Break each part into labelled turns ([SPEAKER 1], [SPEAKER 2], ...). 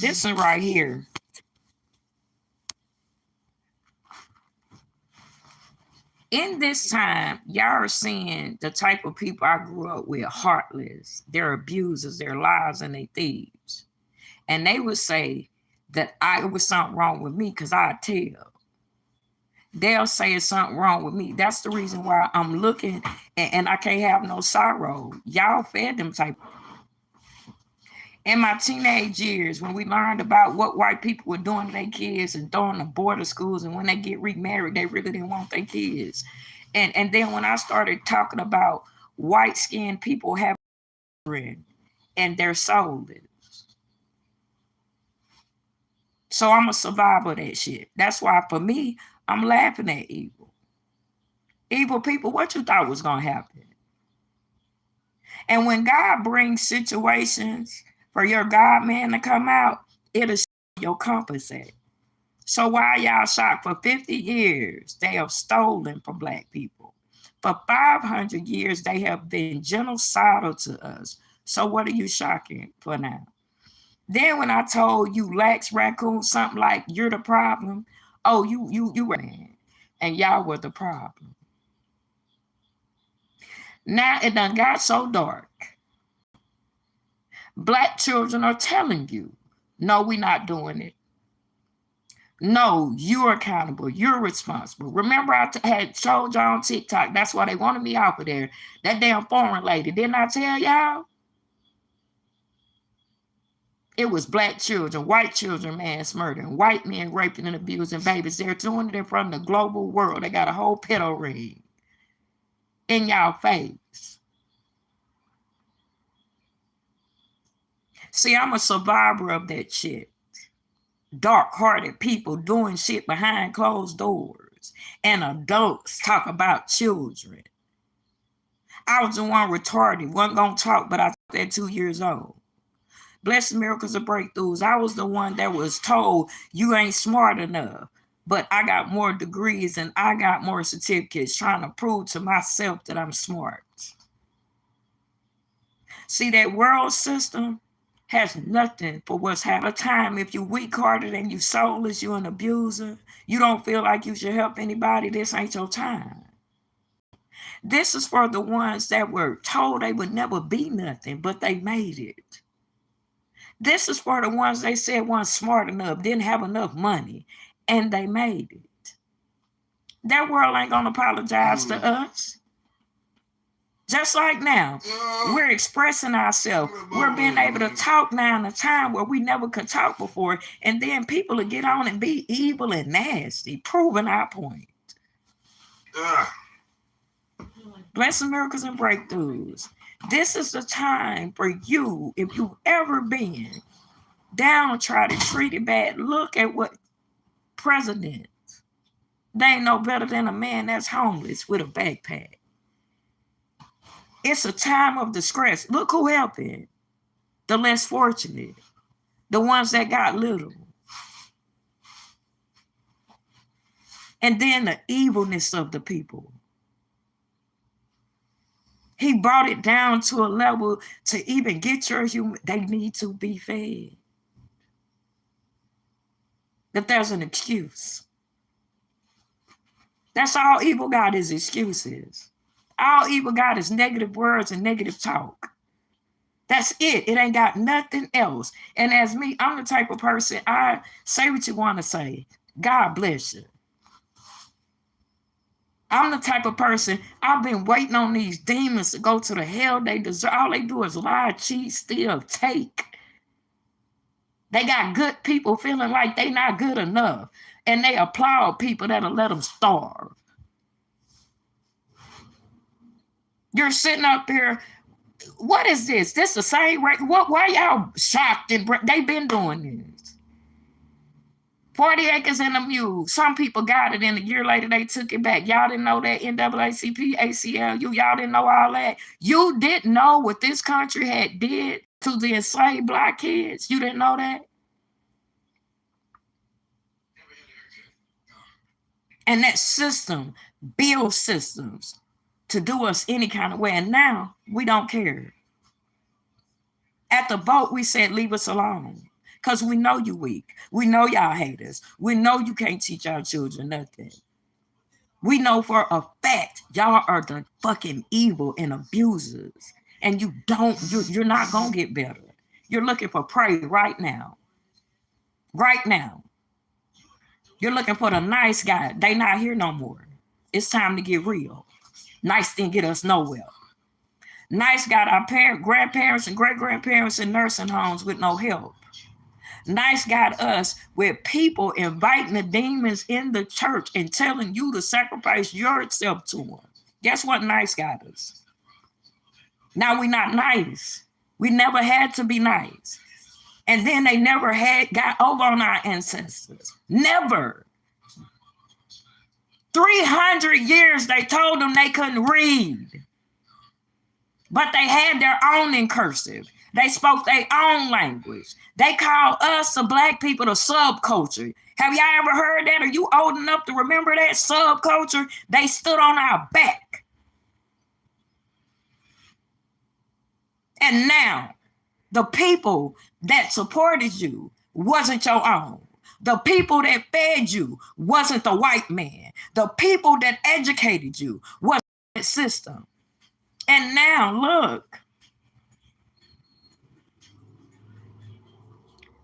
[SPEAKER 1] This one right here. In this time, y'all are seeing the type of people I grew up with, heartless. They're abusers, they're liars, and they thieves. And they would say that it was something wrong with me because I tell. They'll say it's something wrong with me. That's the reason why I'm looking and I can't have no sorrow. Y'all fed them type. In my teenage years, when we learned about what white people were doing to their kids and throwing them to border schools, and when they get remarried, they really didn't want their kids. And then when I started talking about white-skinned people having children and their souls. So I'm a survivor of that shit. That's why for me, I'm laughing at evil. Evil people, what you thought was going to happen? And when God brings situations for your God man to come out, it'll show your compass at. So why y'all shocked? For 50 years, they have stolen from Black people. For 500 years, they have been genocidal to us. So what are you shocking for now? Then when I told you Lax Raccoon something like you're the problem, oh, you were, and y'all were the problem. Now it done got so dark. Black children are telling you, no, we're not doing it. No, you're accountable. You're responsible. Remember, I had showed y'all on TikTok. That's why they wanted me off of there. That damn foreign lady. Didn't I tell y'all? It was Black children, white children mass murdering, white men raping and abusing babies. They're doing it in front of the global world. They got a whole pedo ring in y'all face. See, I'm a survivor of that shit. Dark-hearted people doing shit behind closed doors, and adults talk about children. I was the one retarded, wasn't gonna talk, but I was at 2 years old. Blessed miracles and breakthroughs. I was the one that was told you ain't smart enough, but I got more degrees and I got more certificates trying to prove to myself that I'm smart. See, that world system has nothing for what's happening. A time if you weak-hearted and you soulless, you're an abuser, you don't feel like you should help anybody, this ain't your time. This is for the ones that were told they would never be nothing, but they made it. This is for the ones they said weren't smart enough, didn't have enough money, and they made it. That world ain't gonna apologize to us. Just like now, we're expressing ourselves. We're being able to talk now in a time where we never could talk before. And then people will get on and be evil and nasty, proving our point. Blessing, miracles, and breakthroughs. This is the time for you, if you've ever been downtrodden, treated bad, look at what presidents. They ain't no better than a man that's homeless with a backpack. It's a time of distress. Look who helping. The less fortunate. The ones that got little. And then the evilness of the people. He brought it down to a level to even get your human, they need to be fed. That there's an excuse. That's all evil got is excuses. All evil got is negative words and negative talk. That's it. It ain't got nothing else. And as me, I'm the type of person, I say what you want to say. God bless you. I'm the type of person, I've been waiting on these demons to go to the hell they deserve. All they do is lie, cheat, steal, take. They got good people feeling like they not good enough. And they applaud people that'll let them starve. You're sitting up here. What is this? This the same right? Why y'all shocked? And they've been doing this. 40 acres and a mule. Some people got it, and a year later they took it back. Y'all didn't know that NAACP, ACLU. Y'all didn't know all that. You didn't know what this country had did to the enslaved Black kids. You didn't know that. And that system builds systems to do us any kind of way. And now we don't care. At the vote, we said, leave us alone. Because we know you weak. We know y'all hate us. We know you can't teach our children nothing. We know for a fact y'all are the fucking evil and abusers. And you're not gonna get better. You're looking for prey right now. Right now. You're looking for the nice guy. They not here no more. It's time to get real. Nice didn't get us nowhere. Nice got our grandparents and great-grandparents in nursing homes with no help. Nice got us with people inviting the demons in the church and telling you to sacrifice yourself to them. Guess what nice got us? Now we not nice. We never had to be nice. And then they never got over on our ancestors. Never. 300 years they told them they couldn't read. But they had their own in cursive. They spoke their own language. They called us, the black people, the subculture. Have y'all ever heard that? Are you old enough to remember that subculture? They stood on our back. And now, the people that supported you wasn't your own. The people that fed you wasn't the white man. The people that educated you wasn't the system. And now, look,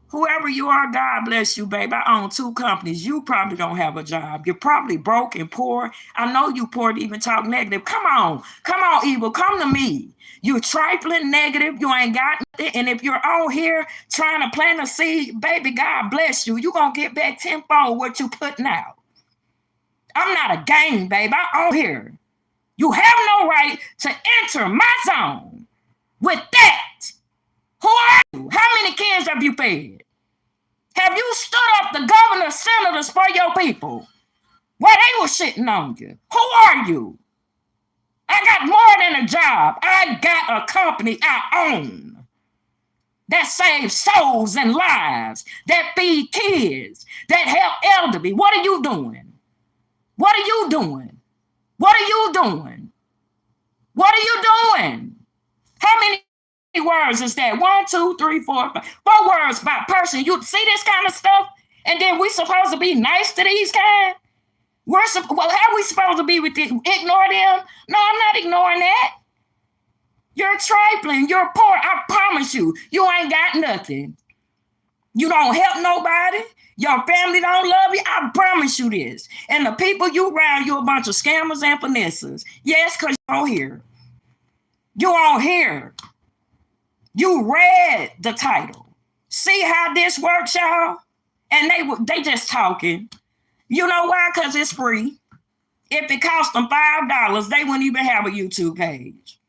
[SPEAKER 1] whoever you are, God bless you, babe. I own 2 companies. You probably don't have a job. You're probably broke and poor. I know you poor to even talk negative. Come on, evil, come to me. You're trifling negative. You ain't got nothing. And if you're out here trying to plant a seed, baby, God bless you. You're going to get back tenfold what you putting out. I'm not a game, babe. I'm out here. You have no right to enter my zone with that. Who are you? How many kids have you fed? Have you stood up the governor, senators for your people while they were shitting on you? Who are you? I got more than a job. I got a company I own that saves souls and lives, that feed kids, that help elderly. What are you doing? What are you doing? What are you doing? What are you doing? How many words is that? 1, 2, 3, 4, 5. 4 words by person. You see this kind of stuff? And then we supposed to be nice to these kind? Well, how are we supposed to be with them? Ignore them? No, I'm not ignoring that. You're trifling. You're poor. I promise you. You ain't got nothing. You don't help nobody. Your family don't love you. I promise you this. And the people you around, you a bunch of scammers and finessers. Yes, because you don't hear. You don't hear. You read the title. See how this works, y'all? And they just talking. You know why? Because it's free. If it cost them $5, they wouldn't even have a YouTube page.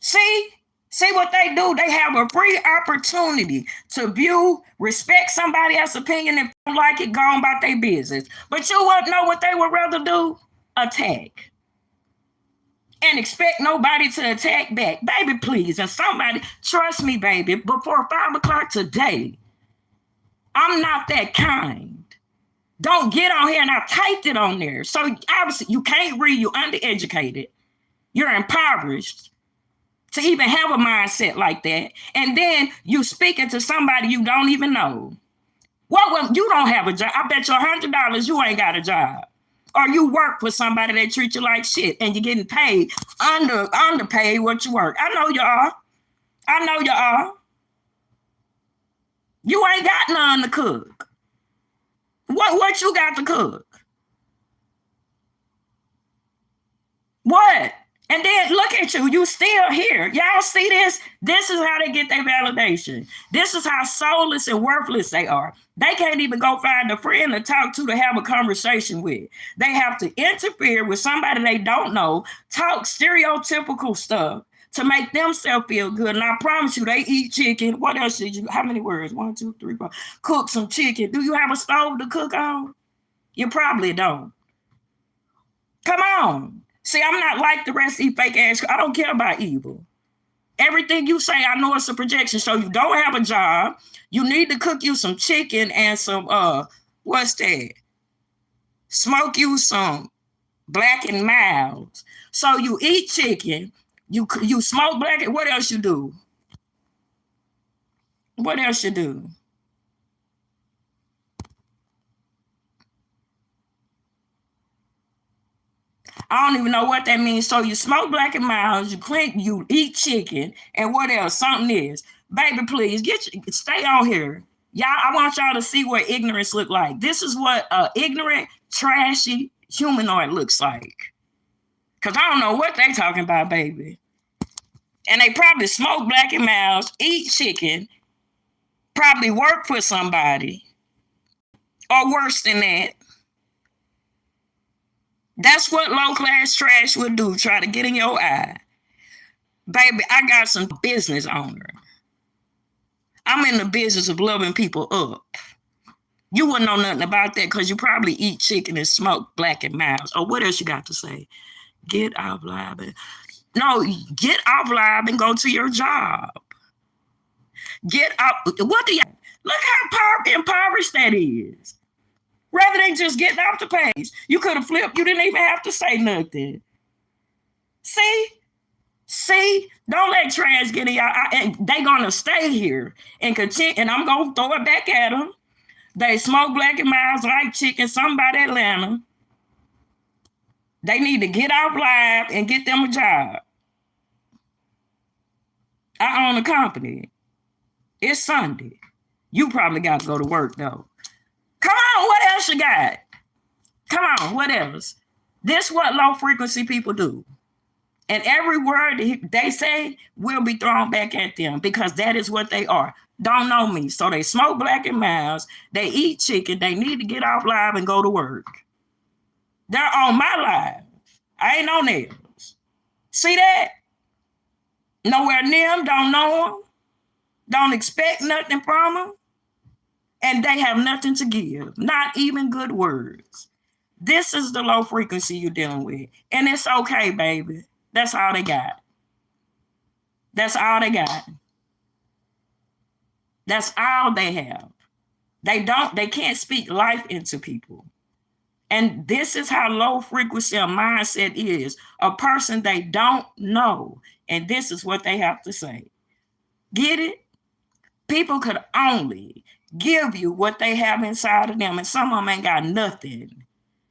[SPEAKER 1] See what they do? They have a free opportunity to view, respect somebody else's opinion, and don't like it, go on about their business. But you wouldn't know what they would rather do? Attack. And expect nobody to attack back. Baby, please. And somebody, trust me, baby, before 5 o'clock today, I'm not that kind. Don't get on here, and I typed it on there. So obviously you can't read, you're undereducated. You're impoverished to even have a mindset like that. And then you speaking to somebody you don't even know. Well, you don't have a job. I bet you $100 you ain't got a job. Or you work for somebody that treats you like shit and you're getting paid underpaid what you work. I know you are. I know you are. You ain't got none to cook. What you got to cook? What? And then look at you. You still here. Y'all see this? This is how they get their validation. This is how soulless and worthless they are. They can't even go find a friend to talk to have a conversation with. They have to interfere with somebody they don't know, talk stereotypical stuff to make themselves feel good. And I promise you, they eat chicken. What else did you? How many words? 1, 2, 3, 4. Cook some chicken. Do you have a stove to cook on? You probably don't. Come on. See, I'm not like the rest of these fake ass. I don't care about evil. Everything you say, I know it's a projection. So you don't have a job. You need to cook you some chicken and some, what's that? Smoke you some Black and Milds. So you eat chicken. You smoke black. What else you do? What else you do? I don't even know what that means. So you smoke black and milds, you eat chicken, and what else? Something is. Baby, please stay on here. Y'all, I want y'all to see what ignorance look like. This is what ignorant, trashy humanoid looks like. Cause I don't know what they talking about, baby. And they probably smoke black and milds, eat chicken, probably work for somebody, or worse than that. That's what low class trash would do. Try to get in your eye. Baby, I got some business owner. I'm in the business of loving people up. You wouldn't know nothing about that because you probably eat chicken and smoke black and milds. Or what else you got to say? Get off live. No, get off live and go to your job. Get up. What do you look how impoverished that is? Rather than just getting off the page, you could have flipped. You didn't even have to say nothing. See, don't let trash get in y'all. And they gonna stay here and continue. And I'm gonna throw it back at them. They smoke black and milds like chicken. Something about Atlanta. They need to get off live and get them a job. I own a company. It's Sunday. You probably got to go to work though. Come on, what else you got? Come on, what else? This what low frequency people do. And every word they say will be thrown back at them because that is what they are. Don't know me. So they smoke black and milds. They eat chicken. They need to get off live and go to work. They're on my live. I ain't on theirs. See that? Nowhere near them. Don't know them. Don't expect nothing from them. And they have nothing to give. Not even good words. This is the low frequency you're dealing with. And it's okay, baby. That's all they got. That's all they got. That's all they have. They can't speak life into people. And this is how low frequency a mindset is. A person they don't know. And this is what they have to say. Get it? People could only give you what they have inside of them. And some of them ain't got nothing.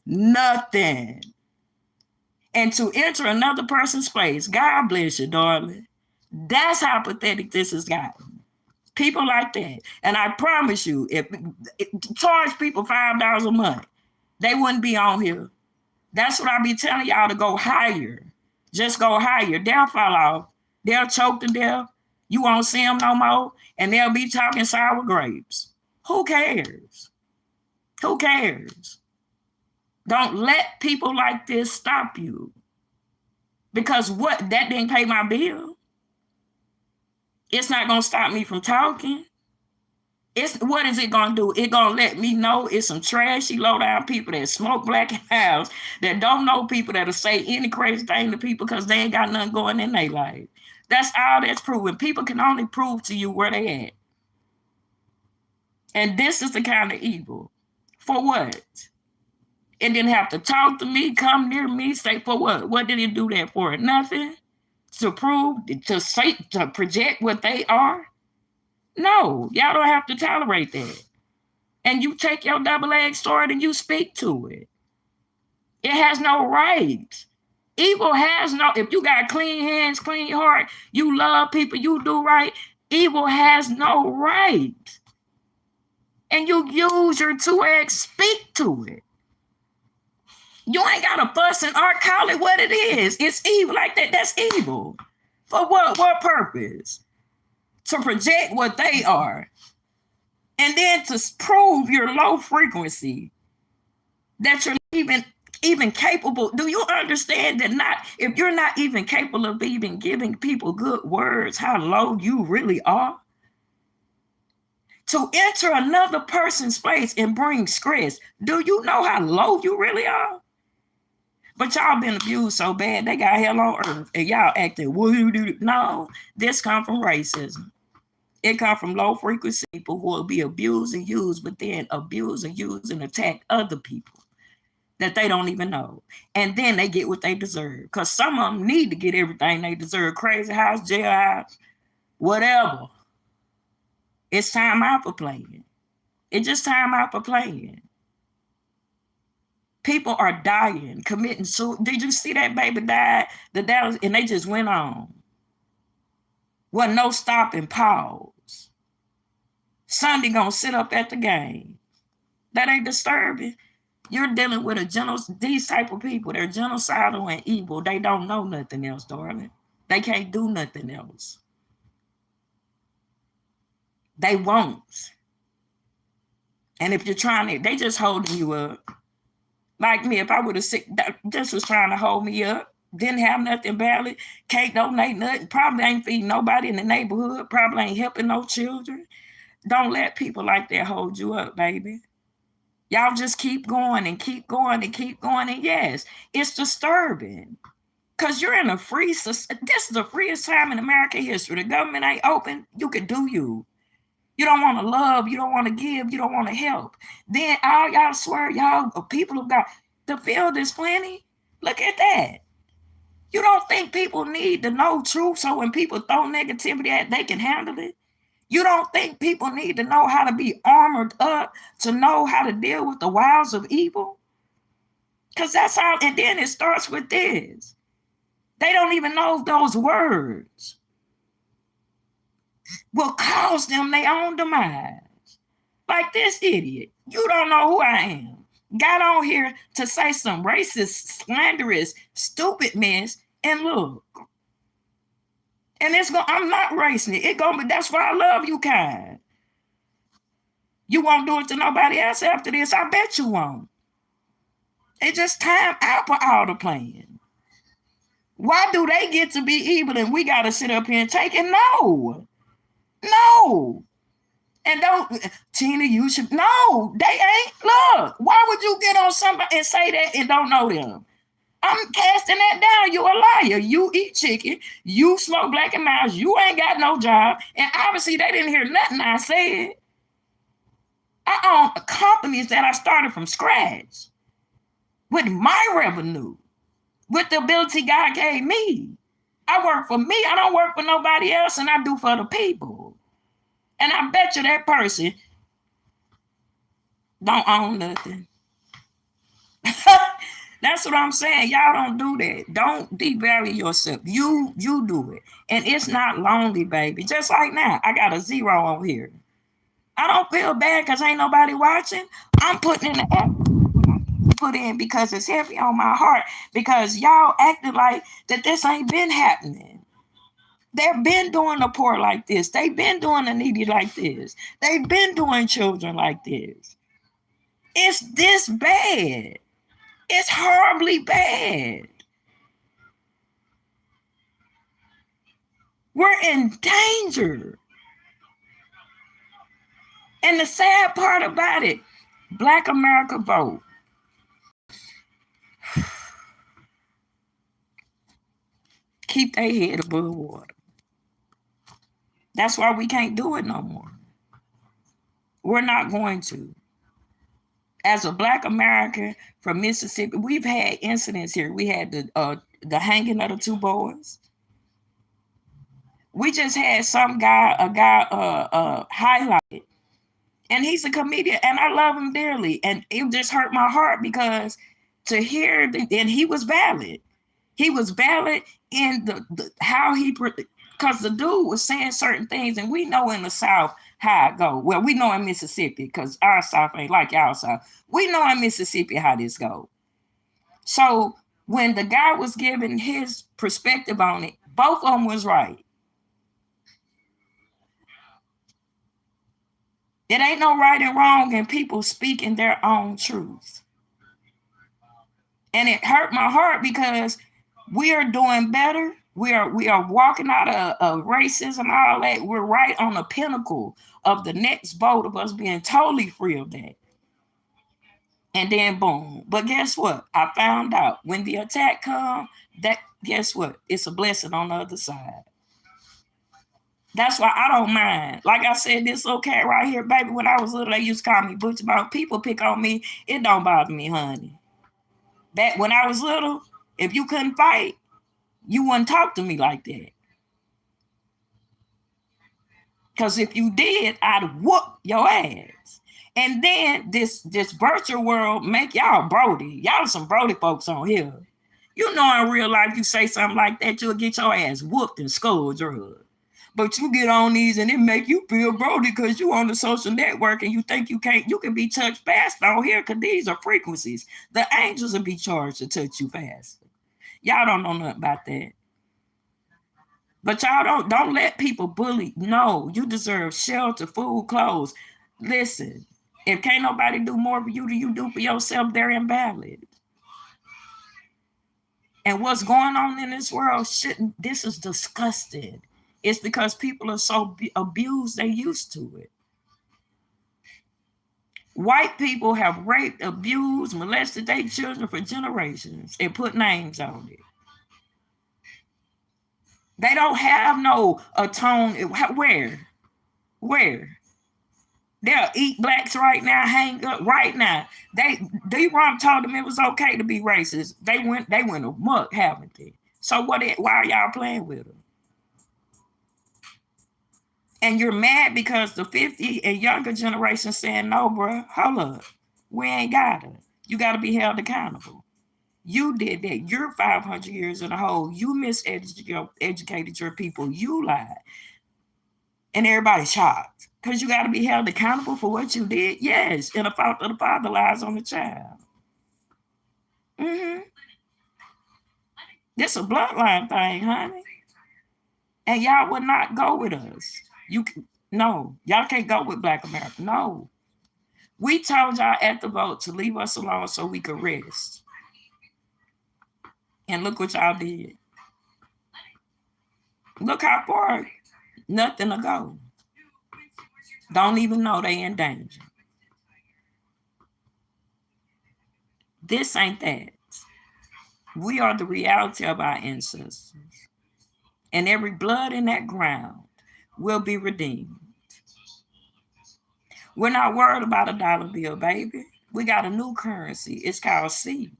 [SPEAKER 1] Nothing. And to enter another person's place, God bless you, darling. That's how pathetic this has gotten. People like that. And I promise you, if charge people $5 a month, they wouldn't be on here. That's what I be telling y'all to go higher. Just go higher. They'll fall off. They'll choke to death. You won't see them no more. And they'll be talking sour grapes. Who cares? Who cares? Don't let people like this stop you. Because what? That didn't pay my bill. It's not going to stop me from talking. What is it going to do? It's going to let me know it's some trashy, low-down people that smoke black and milds, that don't know people that'll say any crazy thing to people because they ain't got nothing going in their life. That's all that's proven. People can only prove to you where they at. And this is the kind of evil. For what? It didn't have to talk to me, come near me, say for what? What did it do that for? Nothing? To prove, to say, to project what they are? No, y'all don't have to tolerate that. And you take your double-edged sword and you speak to it. It has no right. Evil has no, if you got clean hands, clean heart, you love people, you do right, evil has no right. And you use your 2X, speak to it. You ain't got to fuss and call it what it is. It's evil like that. That's evil. For what? What purpose? To project what they are. And then to prove your low frequency. That you're even capable. Do you understand that if you're not even capable of even giving people good words, how low you really are? To enter another person's place and bring stress. Do you know how low you really are? But y'all been abused so bad, they got hell on earth. And y'all acting, no, this come from racism. It come from low frequency people who will be abused and used, but then abuse and use and attack other people that they don't even know. And then they get what they deserve. Because some of them need to get everything they deserve. Crazy house, jailhouse, whatever. It's time out for playing. It's just time out for playing. People are dying, committing suicide. Did you see that baby died? And they just went on. Wasn't no stop and pause. Sunday gonna sit up at the game. That ain't disturbing. You're dealing with these type of people. They're genocidal and evil. They don't know nothing else, darling. They can't do nothing else. They won't. And if you're trying to, they just holding you up. Like me, if I would have just was trying to hold me up, didn't have nothing barely, can't donate nothing, probably ain't feeding nobody in the neighborhood, probably ain't helping no children. Don't let people like that hold you up, baby. Y'all just keep going and keep going and keep going. And yes, it's disturbing because you're in a free, this is the freest time in American history. The government ain't open. You can do you. You don't want to love. You don't want to give. You don't want to help. Then all y'all swear, y'all people of God, the field is plenty. Look at that. You don't think people need to know truth so when people throw negativity at, they can handle it? You don't think people need to know how to be armored up to know how to deal with the wiles of evil? Because that's how, and then it starts with this. They don't even know those words will cause them their own demise. Like this idiot. You don't know who I am. Got on here to say some racist, slanderous, stupid mess, and look. And I'm not racing it. That's why I love you kind. You won't do it to nobody else after this. I bet you won't. It's just time out for all the playing. Why do they get to be evil and we got to sit up here and take it? No. And Tina, you should, no, they ain't. Look, why would you get on somebody and say that and don't know them? I'm casting that down. You a liar. You eat chicken. You smoke black and miles. You ain't got no job. And obviously they didn't hear nothing I said. I own companies that I started from scratch with my revenue, with the ability God gave me. I work for me. I don't work for nobody else, and I do for the people. And I bet you that person don't own nothing. That's what I'm saying. Y'all don't do that. Don't devalue yourself. You do it. And it's not lonely, baby. Just like now, I got a 0 on here. I don't feel bad because ain't nobody watching. I'm putting in the effort put in because it's heavy on my heart because y'all acting like that this ain't been happening. They've been doing the poor like this. They've been doing the needy like this. They've been doing children like this. It's this bad. It's horribly bad. We're in danger. And the sad part about it, Black America vote. Keep their head above water. That's why we can't do it no more. We're not going to. As a Black American from Mississippi, we've had incidents here. We had the hanging of the 2 boys. We just had a guy highlighted, and he's a comedian, and I love him dearly. And it just hurt my heart because to hear and he was valid. He was valid in how he, because the dude was saying certain things, and we know in the South how it go. Well, we know in Mississippi because our South ain't like our South. We know in Mississippi how this go. So when the guy was giving his perspective on it, both of them was right. It ain't no right and wrong in people speaking their own truth. And it hurt my heart because we are doing better. We are walking out of racism, all that. We're right on the pinnacle of the next boat of us being totally free of that. And then boom. But guess what? I found out when the attack come, that guess what? It's a blessing on the other side. That's why I don't mind. Like I said, this okay right here, baby. When I was little, they used to call me Butch. About people pick on me. It don't bother me, honey. Back when I was little, if you couldn't fight, you wouldn't talk to me like that. Because if you did, I'd whoop your ass. And then this virtual world make y'all Brody. Y'all some Brody folks on here. You know in real life you say something like that, you'll get your ass whooped and skull drugged. But you get on these and it make you feel Brody because you on the social network and you think you can be touched fast on here because these are frequencies. The angels will be charged to touch you faster. Y'all don't know nothing about that. But y'all don't let people bully. No, you deserve shelter, food, clothes. Listen, if can't nobody do more for you than you do for yourself, they're invalid. And what's going on in this world shouldn't. This is disgusting. It's because people are so abused, they used to it. White people have raped, abused, molested their children for generations and put names on it. They don't have no atone. Where? They'll eat blacks right now, hang up right now. D-Rom told them it was okay to be racist. They went amok, haven't they? So why are y'all playing with them? And you're mad because the 50 and younger generation saying, no, bro, hold up. We ain't got it. You got to be held accountable. You did that. You're 500 years in a hole. You miseducated your people. You lied. And everybody's shocked because you got to be held accountable for what you did. Yes, and the fault of the father lies on the child. This a bloodline thing, honey. And y'all would not go with us. No, y'all can't go with Black America. No. We told y'all at the vote to leave us alone so we could rest. And look what y'all did. Look how far, nothing to go. Don't even know they in danger. This ain't that. We are the reality of our ancestors. And every blood in that ground will be redeemed. We're not worried about a dollar bill, baby. We got a new currency. It's called seed.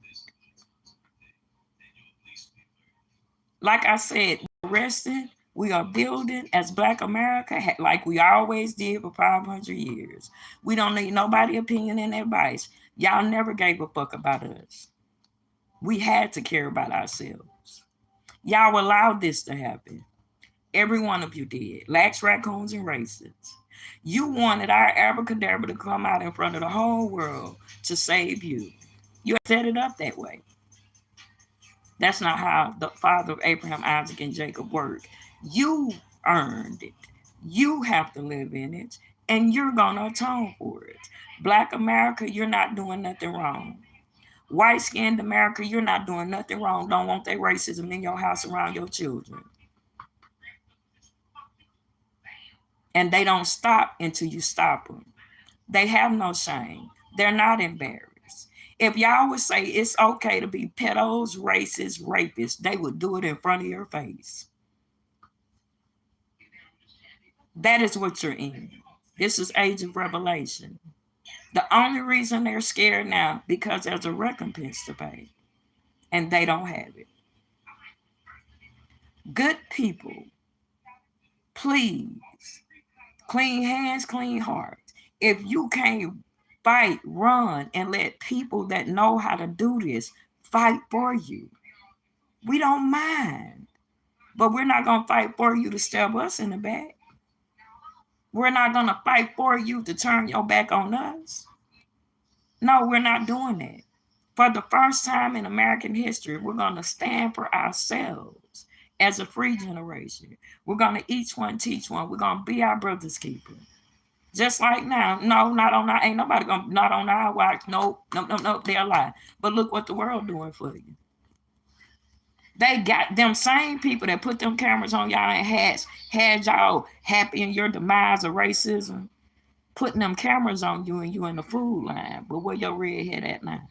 [SPEAKER 1] Like I said, we're resting. We are building as Black America like we always did for 500 years. We don't need nobody's opinion and advice. Y'all never gave a fuck about us. We had to care about ourselves. Y'all allowed this to happen. Every one of you did. Lax, raccoons, and racists. You wanted our abracadabra to come out in front of the whole world to save you. You set it up that way. That's not how the father of Abraham, Isaac, and Jacob worked. You earned it. You have to live in it, and you're going to atone for it. Black America, you're not doing nothing wrong. White-skinned America, you're not doing nothing wrong. Don't want that racism in your house around your children. And they don't stop until you stop them. They have no shame. They're not embarrassed. If y'all would say it's okay to be pedos, racists, rapists, they would do it in front of your face. That is what you're in. This is age of revelation. The only reason they're scared now because there's a recompense to pay. And they don't have it. Good people, please, clean hands, clean hearts. If you can't fight, run, and let people that know how to do this fight for you, we don't mind. But we're not going to fight for you to stab us in the back. We're not going to fight for you to turn your back on us. No, we're not doing that. For the first time in American history, we're going to stand for ourselves as a free generation. We're going to each one teach one. We're going to be our brother's keeper. Just like now. No, not on our, ain't nobody going to, not on our watch. Nope, they're lying. But look what the world doing for you. They got them same people that put them cameras on y'all and had y'all happy in your demise of racism, putting them cameras on you and you in the food line. But where your red head at now?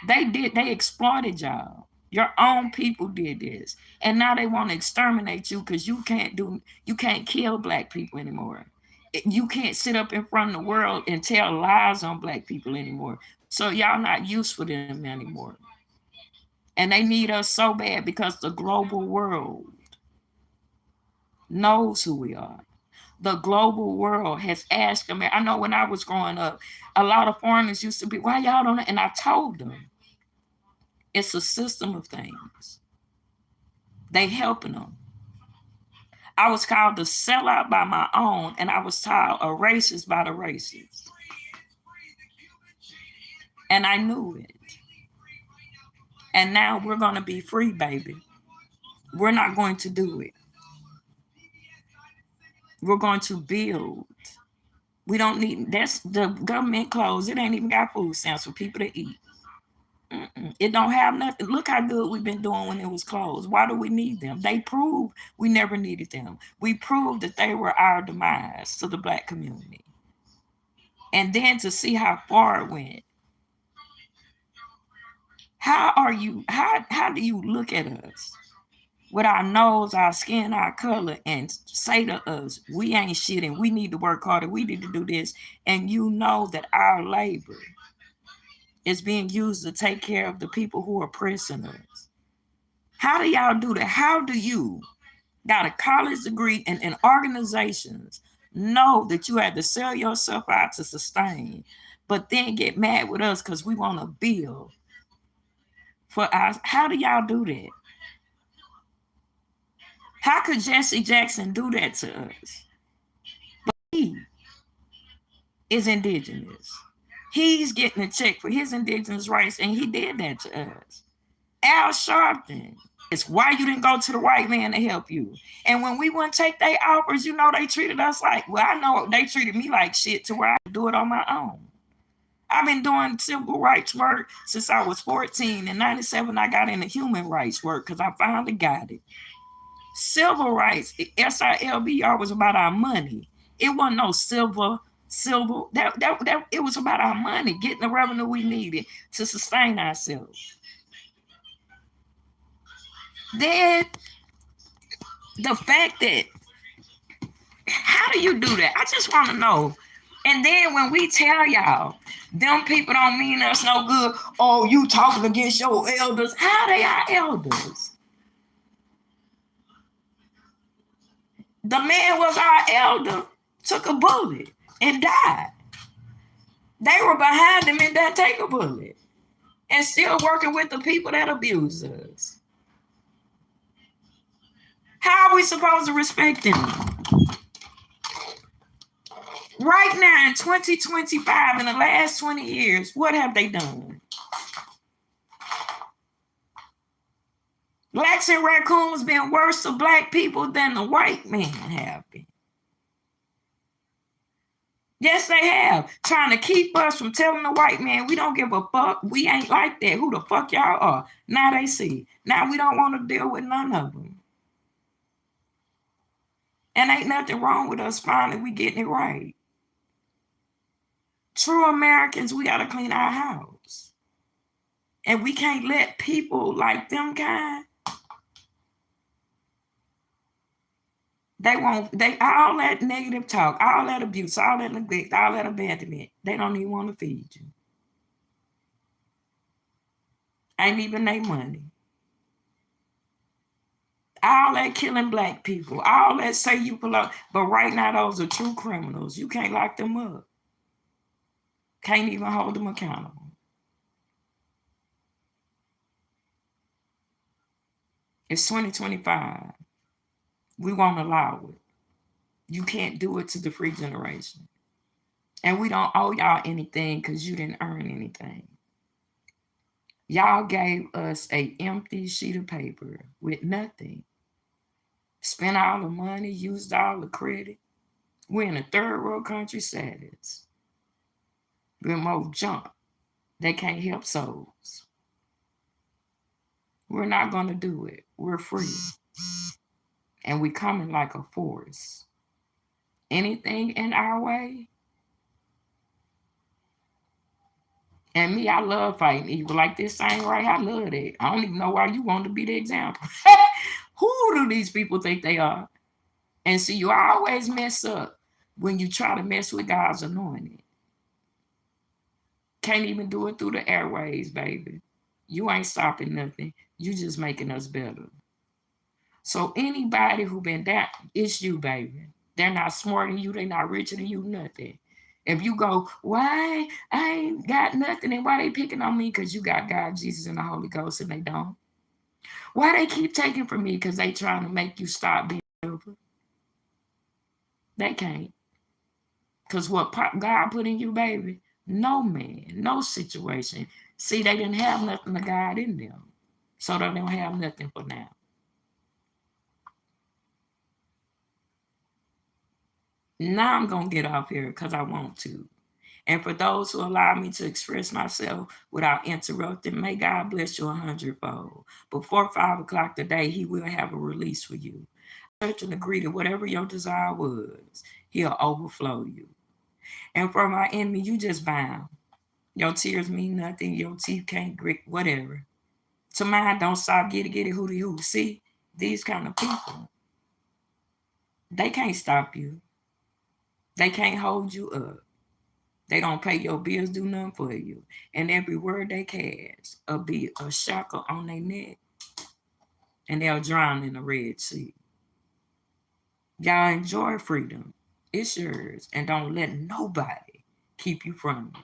[SPEAKER 1] They exploited y'all. Your own people did this. And now they want to exterminate you because you can't kill black people anymore. You can't sit up in front of the world and tell lies on black people anymore. So y'all not useful to them anymore. And they need us so bad because the global world knows who we are. The global world has asked them. I know when I was growing up, a lot of foreigners used to be, why y'all don't know? And I told them, it's a system of things. They helping them. I was called a sellout by my own, and I was called a racist by the racists. And I knew it. And now we're going to be free, baby. We're not going to do it. We're going to build. We don't need, that's the government closed. It ain't even got food stamps for people to eat. It don't have nothing. Look how good we've been doing when it was closed. Why do we need them? They proved we never needed them. We proved that they were our demise to the Black community. And then to see how far it went. How do you look at us with our nose, our skin, our color, and say to us, we ain't shit and we need to work harder, we need to do this, and you know that our labor is being used to take care of the people who are oppressing us? How do y'all do that? How do you got a college degree and in organizations know that you had to sell yourself out to sustain, but then get mad with us because we want to build for us? How do y'all do that? How could Jesse Jackson do that to us? But he is indigenous. He's getting a check for his indigenous rights, and he did that to us. Al Sharpton. It's why you didn't go to the white man to help you. And when we wouldn't take their offers, you know, they treated us like, well, I know they treated me like shit to where I could do it on my own. I've been doing civil rights work since I was 14. In 97, I got into human rights work because I finally got it. Civil rights, SILBR, was about our money. It wasn't no silver. That it was about our money, getting the revenue we needed to sustain ourselves. Then the fact that, how do you do that? I just want to know. And then when we tell y'all, them people don't mean us no good. Oh, you talking against your elders. How they our elders? The man was our elder, took a bullet and died. They were behind him and didn't take a bullet. And still working with the people that abuse us. How are we supposed to respect them? Right now in 2025, in the last 20 years, what have they done? Blacks and raccoons been worse to Black people than the white man have been. Yes, they have. Trying to keep us from telling the white man we don't give a fuck. We ain't like that. Who the fuck y'all are? Now they see. Now we don't want to deal with none of them. And ain't nothing wrong with us finally. We getting it right. True Americans, we got to clean our house. And we can't let people like them kind, they all that negative talk, all that abuse, all that neglect, all that abandonment, they don't even want to feed you. Ain't even their money. All that killing Black people, all that say you pull up, but right now those are true criminals. You can't lock them up. Can't even hold them accountable. It's 2025. We won't allow it. You can't do it to the free generation. And we don't owe y'all anything because you didn't earn anything. Y'all gave us an empty sheet of paper with nothing. Spent all the money, used all the credit. We're in a third world country status. We're more junk. They can't help souls. We're not going to do it. We're free. And we coming like a force. Anything in our way. And me, I love fighting evil. Like this ain't right. I love it. I don't even know why you want to be the example. Who do these people think they are? And see, you always mess up when you try to mess with God's anointed. Can't even do it through the airways, baby. You ain't stopping nothing. You just making us better. So anybody who been that, it's you, baby. They're not smarter than you. They're not richer than you, nothing. If you go, why I ain't got nothing, and why they picking on me? Because you got God, Jesus, and the Holy Ghost, and they don't. Why they keep taking from me? Because they trying to make you stop being stupid. They can't. Because what God put in you, baby, no man, no situation. See, they didn't have nothing of God in them. So they don't have nothing for now. Now I'm going to get off here because I want to. And for those who allow me to express myself without interrupting, may God bless you 100-fold. Before 5 o'clock today, he will have a release for you. Touch and agree that whatever your desire was, he'll overflow you. And for my enemy, you just bound. Your tears mean nothing. Your teeth can't grit, whatever. To mine, don't stop, get it, hooty hoo. See, these kind of people, they can't stop you. They can't hold you up. They don't pay your bills, do nothing for you. And every word they cast will be a shackle on their neck, and they'll drown in the Red Sea. Y'all enjoy freedom. It's yours. And don't let nobody keep you from it.